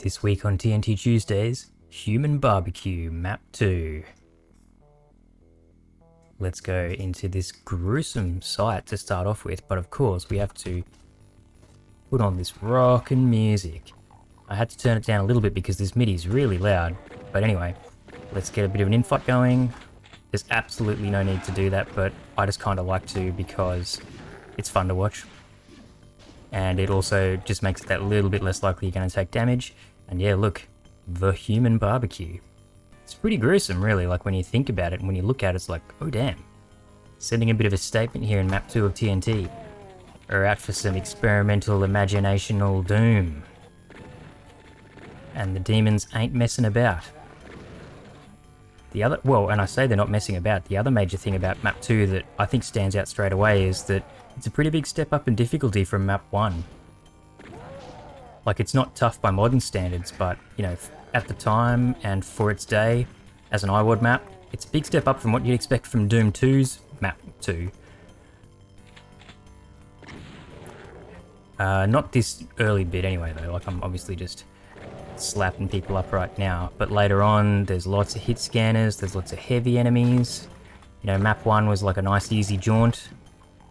This week on TNT Tuesdays, Human Barbecue Map 2. Let's go into this gruesome site to start off with, but of course we have to put on this rockin' music. I had to turn it down a little bit because this MIDI is really loud, but anyway, let's get a bit of an infight going. There's absolutely no need to do that, but I just kind of like to because it's fun to watch. And it also just makes it that little bit less likely you're going to take damage. And yeah, look, the human barbecue. It's pretty gruesome, really, like when you think about it and when you look at it, it's like, oh damn. Sending a bit of a statement here in Map 2 of TNT. We're out for some experimental imaginational doom. And the demons ain't messing about. The other, well, and I say they're not messing about, the other major thing about Map 2 that I think stands out straight away is that it's a pretty big step up in difficulty from Map 1. Like, it's not tough by modern standards, but, you know, at the time and for its day, as an IWAD map, it's a big step up from what you'd expect from Doom 2's Map 2. Not this early bit anyway, though. Like, I'm obviously just slapping people up right now. But later on, there's lots of hit scanners, there's lots of heavy enemies. You know, Map 1 was like a nice, easy jaunt.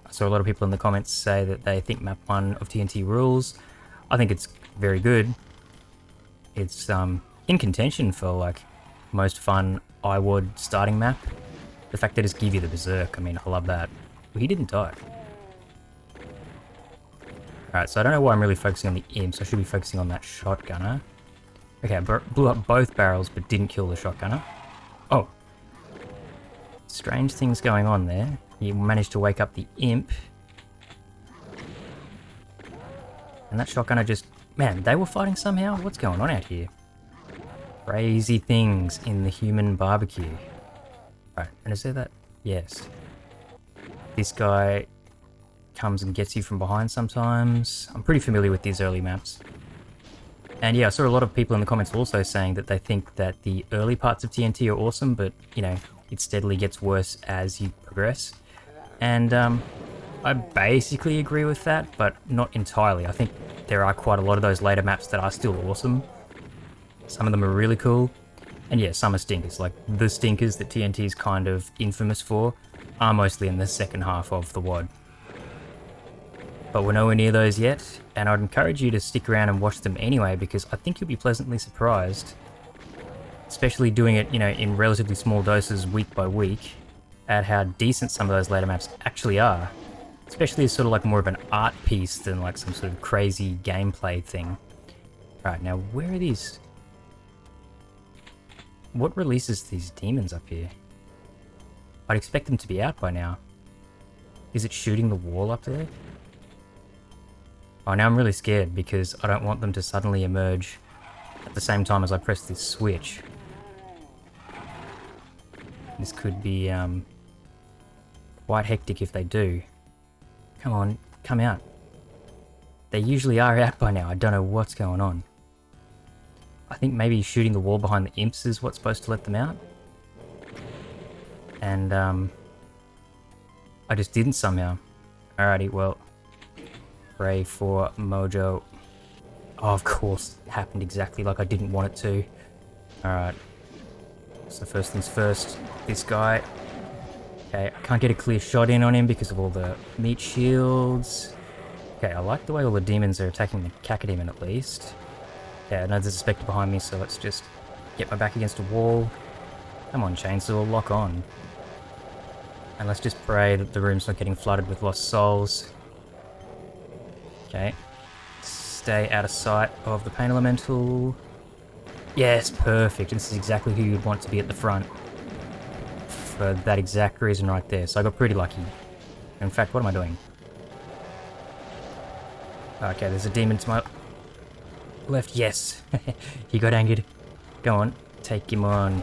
I saw a lot of people in the comments say that they think Map 1 of TNT rules. I think it's very good. It's in contention for like most fun IWAD starting map. The fact that it's give you the berserk, I mean, I love that. Well, he didn't die. Alright, so I don't know why I'm really focusing on the imps. I should be focusing on that shotgunner. Okay, I blew up both barrels but didn't kill the shotgunner. Oh. Strange things going on there. You managed to wake up the imp. And that shotgunner just... Man, they were fighting somehow? What's going on out here? Crazy things in the human barbecue. Right, and is there that? Yes. This guy comes and gets you from behind sometimes. I'm pretty familiar with these early maps. And yeah, I saw a lot of people in the comments also saying that they think that the early parts of TNT are awesome, but, you know, it steadily gets worse as you progress. And I basically agree with that, but not entirely. I think there are quite a lot of those later maps that are still awesome. Some of them are really cool. And yeah, some are stinkers. Like, the stinkers that TNT is kind of infamous for are mostly in the second half of the WAD. But we're nowhere near those yet, and I'd encourage you to stick around and watch them anyway, because I think you'll be pleasantly surprised. Especially doing it, you know, in relatively small doses week by week, at how decent some of those later maps actually are. Especially as sort of like more of an art piece than like some sort of crazy gameplay thing. Right, now where are these? What releases these demons up here? I'd expect them to be out by now. Is it shooting the wall up there? Oh, now I'm really scared because I don't want them to suddenly emerge at the same time as I press this switch. This could be quite hectic if they do. Come on, come out. They usually are out by now. I don't know what's going on. I think maybe shooting the wall behind the imps is what's supposed to let them out. And I just didn't somehow. Alrighty, well, pray for Mojo. Oh, of course, it happened exactly like I didn't want it to. Alright. So first things first, this guy. Okay, I can't get a clear shot in on him because of all the meat shields. Okay, I like the way all the demons are attacking the cacodemon at least. Okay, I know there's a spectre behind me, so let's just get my back against a wall. Come on, chainsaw, lock on. And let's just pray that the room's not getting flooded with lost souls. Okay. Stay out of sight of the pain elemental. Yes, perfect. This is exactly who you'd want to be at the front. For that exact reason right there. So I got pretty lucky. In fact, what am I doing? Okay, there's a demon to my left. Yes. He got angered. Go on. Take him on.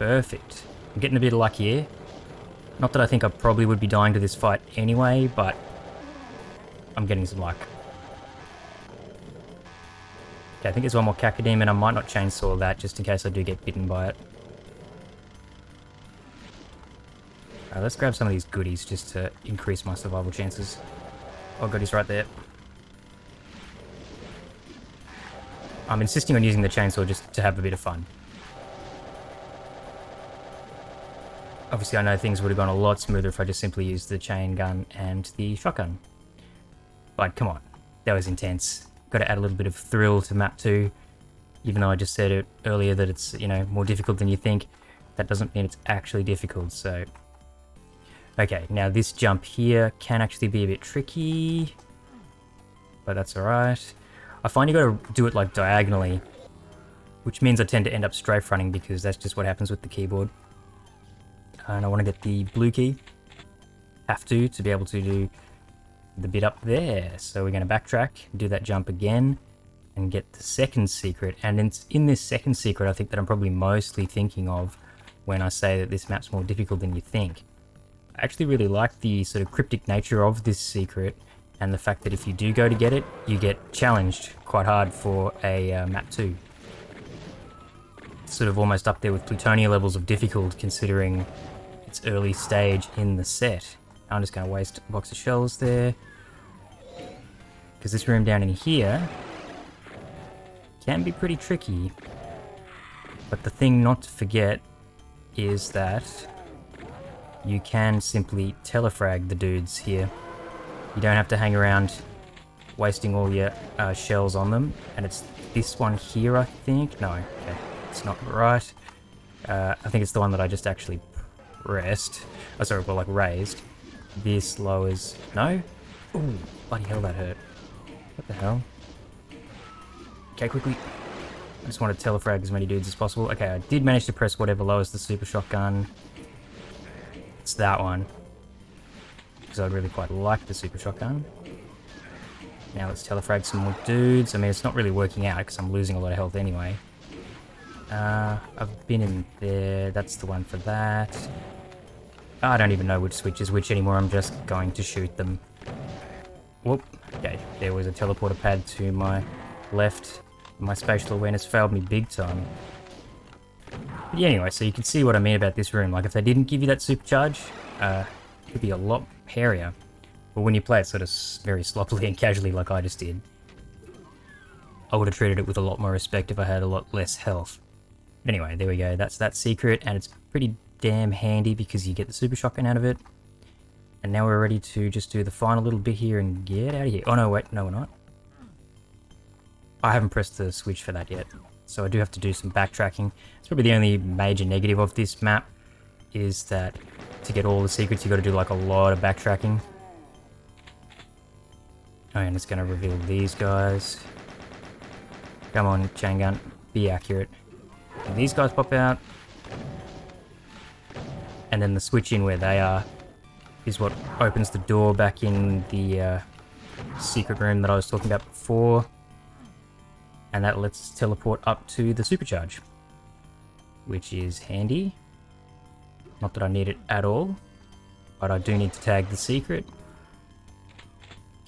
Perfect. I'm getting a bit of luck here. Not that I think I probably would be dying to this fight anyway, but I'm getting some luck. Okay, I think there's one more cacodemon. I might not chainsaw that just in case I do get bitten by it. Alright, let's grab some of these goodies just to increase my survival chances. Oh god, he's right there. I'm insisting on using the chainsaw just to have a bit of fun. Obviously, I know things would have gone a lot smoother if I just simply used the chain gun and the shotgun. But come on, that was intense. Got to add a little bit of thrill to map 2. Even though I just said it earlier that it's, you know, more difficult than you think, that doesn't mean it's actually difficult, so... Okay, now this jump here can actually be a bit tricky, but that's alright. I find you gotta do it like diagonally, which means I tend to end up strafe running because that's just what happens with the keyboard. And I want to get the blue key. Have to be able to do the bit up there. So we're going to backtrack, do that jump again, and get the second secret. And it's in this second secret I think that I'm probably mostly thinking of when I say that this map's more difficult than you think. I actually really like the sort of cryptic nature of this secret, and the fact that if you do go to get it, you get challenged quite hard for a map 2. It's sort of almost up there with Plutonia levels of difficult considering its early stage in the set. I'm just going to waste a box of shells there, because this room down in here can be pretty tricky. But the thing not to forget is that you can simply telefrag the dudes here. You don't have to hang around wasting all your shells on them. And it's this one here, I think. No, okay, it's not right. I think it's the one that I just actually pressed. Oh, sorry, well, like raised. This lowers... No? Ooh, bloody hell, that hurt. What the hell? Okay, quickly. I just want to telefrag as many dudes as possible. Okay, I did manage to press whatever lowers the super shotgun. It's that one. Because I really quite like the super shotgun. Now let's telefrag some more dudes. I mean, it's not really working out because I'm losing a lot of health anyway. I've been in there. That's the one for that. I don't even know which switch is which anymore. I'm just going to shoot them. Whoop. Okay, there was a teleporter pad to my left. My spatial awareness failed me big time. But yeah, anyway, so you can see what I mean about this room. Like, if they didn't give you that supercharge, it could be a lot hairier. But when you play it sort of very sloppily and casually like I just did, I would have treated it with a lot more respect if I had a lot less health. But anyway, there we go. That's that secret, and it's pretty damn handy because you get the super shotgun out of it. And now we're ready to just do the final little bit here and get out of here. Oh no, wait, no we're not. I haven't pressed the switch for that yet, so I do have to do some backtracking. It's probably the only major negative of this map, is that to get all the secrets you got to do like a lot of backtracking. Oh, and it's going to reveal these guys. Come on, chain gun, be accurate. And these guys pop out. And then the switch in where they are is what opens the door back in the secret room that I was talking about before. And that lets us teleport up to the supercharge, which is handy. Not that I need it at all, but I do need to tag the secret.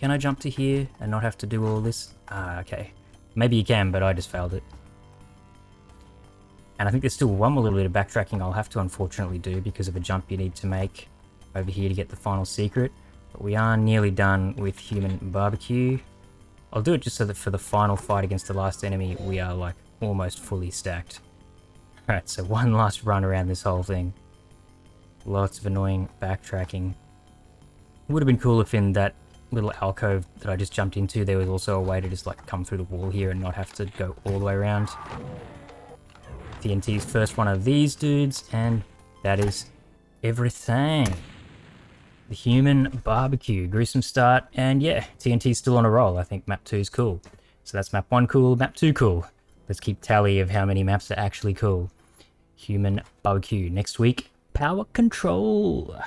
Can I jump to here and not have to do all this? Ah, okay. Maybe you can, but I just failed it. And I think there's still one more little bit of backtracking I'll have to unfortunately do because of a jump you need to make over here to get the final secret. But we are nearly done with human barbecue. I'll do it just so that for the final fight against the last enemy, we are like almost fully stacked. Alright, so one last run around this whole thing. Lots of annoying backtracking. It would have been cool if in that little alcove that I just jumped into, there was also a way to just like come through the wall here and not have to go all the way around. TNT's first one of these dudes, and that is everything. The human barbecue, gruesome start, and yeah, TNT's still on a roll. I think map 2 is cool. So that's map 1 cool, map 2 cool. Let's keep tally of how many maps are actually cool. Human barbecue. Next week, power control.